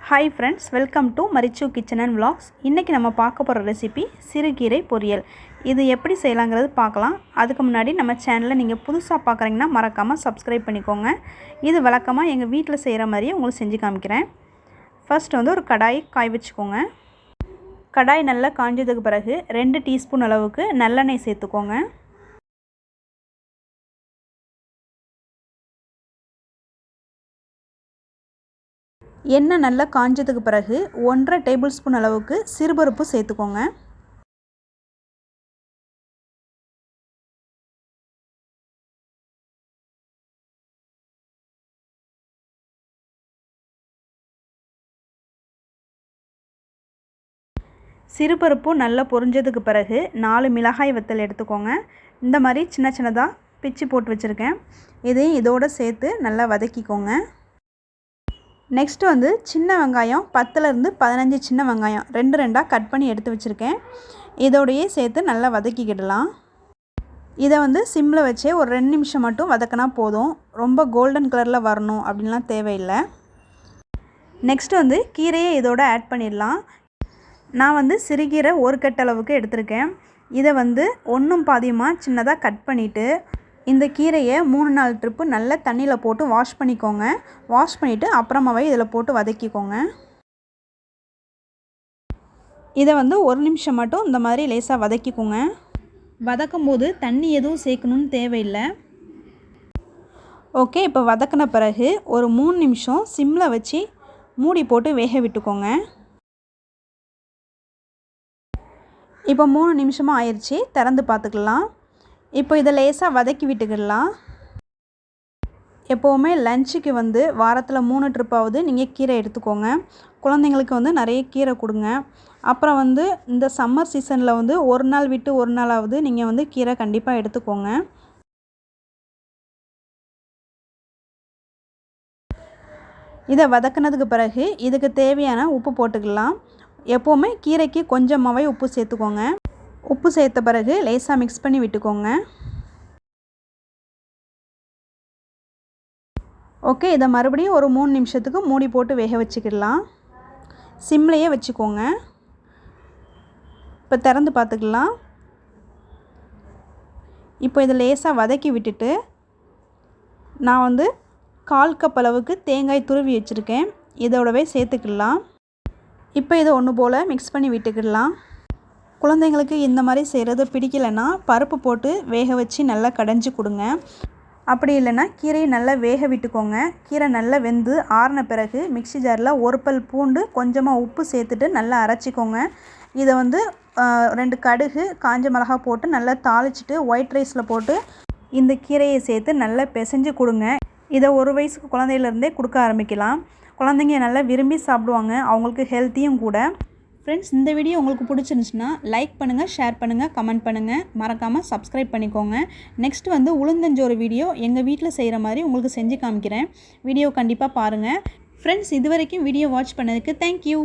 Hi friends, welcome to Marichu Kitchen&Vlogs. இன்னைக்கு நம்ம பார்க்க போற ரெசிபி சிறுகீரை பொரியல். இது எப்படி செய்யலாம்ங்கறது பார்க்கலாம். அதுக்கு முன்னாடி நம்ம சேனலை நீங்க புதுசா பார்க்கறீங்கன்னா மறக்காம Subscribe பண்ணிக்கோங்க. இது வழக்கமா எங்க வீட்ல செய்யற மாதிரியே உங்களுக்கு செஞ்சு காமிக்கிறேன். ஃபர்ஸ்ட் ஒரு கடாய் காய வச்சுக்கோங்க. கடாய் நல்லா காஞ்சதுக்கு பிறகு 2 டீஸ்பூன் அளவுக்கு நல்லெண்ணெய் சேர்த்துக்கோங்க. எண்ணெய் நல்லா காஞ்சதுக்கு பிறகு 1.5 டேபிள்ஸ்பூன் அளவுக்கு சிறுபருப்பு சேர்த்துக்கோங்க. சிறுபருப்பு நல்லா பொரிஞ்சதுக்கு பிறகு 4 மிளகாய் வத்தல் எடுத்துக்கோங்க. இந்த மாதிரி சின்ன சின்னதாக பிச்சு போட்டு வச்சுருக்கேன். இதையும் இதோடு சேர்த்து நல்லா வதக்கிக்கோங்க. நெக்ஸ்ட் சின்ன வெங்காயம் 10லேருந்து 15 சின்ன வெங்காயம் 2 கட் பண்ணி எடுத்து வச்சுருக்கேன். இதோடையே சேர்த்து நல்லா வதக்கிக்கிடலாம். இதை சிம்மில் வச்சே ஒரு 2 நிமிஷம் மட்டும் வதக்கினா போதும். ரொம்ப கோல்டன் கலரில் வரணும் அப்படின்லாம் தேவையில்லை. நெக்ஸ்ட் கீரையை இதோட ஆட் பண்ணிடலாம். நான் சிறுகீரை 1 கட் அளவுக்கு எடுத்திருக்கேன். இதை ஒன்றும் பாதியமாக சின்னதாக கட் பண்ணிவிட்டு இந்த கீரையை 3-4 ட்ரிப்பு நல்லா தண்ணியில் போட்டு வாஷ் பண்ணிக்கோங்க. வாஷ் பண்ணிவிட்டு அப்புறமாவே இதில் போட்டு வதக்கிக்கோங்க. இதை 1 நிமிஷம் மட்டும் இந்த மாதிரி லேசாக வதக்கிக்கோங்க. வதக்கும் போது தண்ணி எதுவும் சேர்க்கணுன்னு தேவையில்லை. ஓகே, இப்போ வதக்கின பிறகு ஒரு 3 நிமிஷம் சிம்மில் வச்சு மூடி போட்டு வேக விட்டுக்கோங்க. இப்போ 3 நிமிஷமாக ஆயிடுச்சு. திறந்து பார்த்துக்கலாம். இப்போ இதை லேசாக வதக்கி விட்டுக்கிடலாம். எப்போவுமே லஞ்சுக்கு வாரத்தில் 3 ட்ரிப்பாவது நீங்கள் கீரை எடுத்துக்கோங்க. குழந்தைங்களுக்கு நிறைய கீரை கொடுங்க. அப்புறம் இந்த சம்மர் சீசனில் ஒரு நாள் விட்டு ஒரு நாளாவது நீங்கள் கீரை கண்டிப்பாக எடுத்துக்கோங்க. இதை வதக்கினதுக்கு பிறகு இதுக்கு தேவையான உப்பு போட்டுக்கலாம். எப்போவுமே கீரைக்கு கொஞ்சமாகவே உப்பு சேர்த்துக்கோங்க. உப்பு சேர்த்த பிறகு லேசாக மிக்ஸ் பண்ணி விட்டுக்கோங்க. ஓகே, இதை மறுபடியும் ஒரு 3 நிமிஷத்துக்கு மூடி போட்டு வேக வச்சுக்கிடலாம். சிம்லேயே வச்சுக்கோங்க. இப்போ திறந்து பார்த்துக்கலாம். இப்போ இதை லேசாக வதக்கி விட்டுட்டு நான் 1/4 கப் அளவுக்கு தேங்காய் துருவி வச்சுருக்கேன். இதோடவே சேர்த்துக்கிடலாம். இப்போ இதை ஒன்று போல் மிக்ஸ் பண்ணி விட்டுக்கிடலாம். குழந்தைங்களுக்கு இந்த மாதிரி செய்கிறது பிடிக்கலைன்னா பருப்பு போட்டு வேக வச்சு நல்லா கடைஞ்சி கொடுங்க. அப்படி இல்லைன்னா கீரையை நல்லா வேக விட்டுக்கோங்க. கீரை நல்லா வெந்து ஆறின பிறகு மிக்ஸி ஜாரில் 1 பல் பூண்டு கொஞ்சமாக உப்பு சேர்த்துட்டு நல்லா அரைச்சிக்கோங்க. இதை 2 கடுகு காஞ்ச மிளகா போட்டு நல்லா தாளிச்சிட்டு ஒயிட் ரைஸில் போட்டு இந்த கீரையை சேர்த்து நல்லா பிசைஞ்சு கொடுங்க. இதை 1 வயசுக்கு குழந்தையிலேருந்தே கொடுக்க ஆரம்பிக்கலாம். குழந்தைங்க நல்லா விரும்பி சாப்பிடுவாங்க. அவங்களுக்கு ஹெல்த்தியும் கூட. ஃப்ரெண்ட்ஸ், இந்த வீடியோ உங்களுக்கு பிடிச்சிருந்துச்சுன்னா லைக் பண்ணுங்கள், ஷேர் பண்ணுங்கள், கமெண்ட் பண்ணுங்கள். மறக்காமல் சப்ஸ்கிரைப் பண்ணிக்கோங்க. நெக்ஸ்ட் உளுந்தஞ்சோறு வீடியோ எங்கள் வீட்டில் செய்கிற மாதிரி உங்களுக்கு செஞ்சு காமிக்கிறேன். வீடியோ கண்டிப்பாக பாருங்கள். ஃப்ரெண்ட்ஸ், இது வரைக்கும் வீடியோ வாட்ச் பண்ணதுக்கு தேங்க்யூ.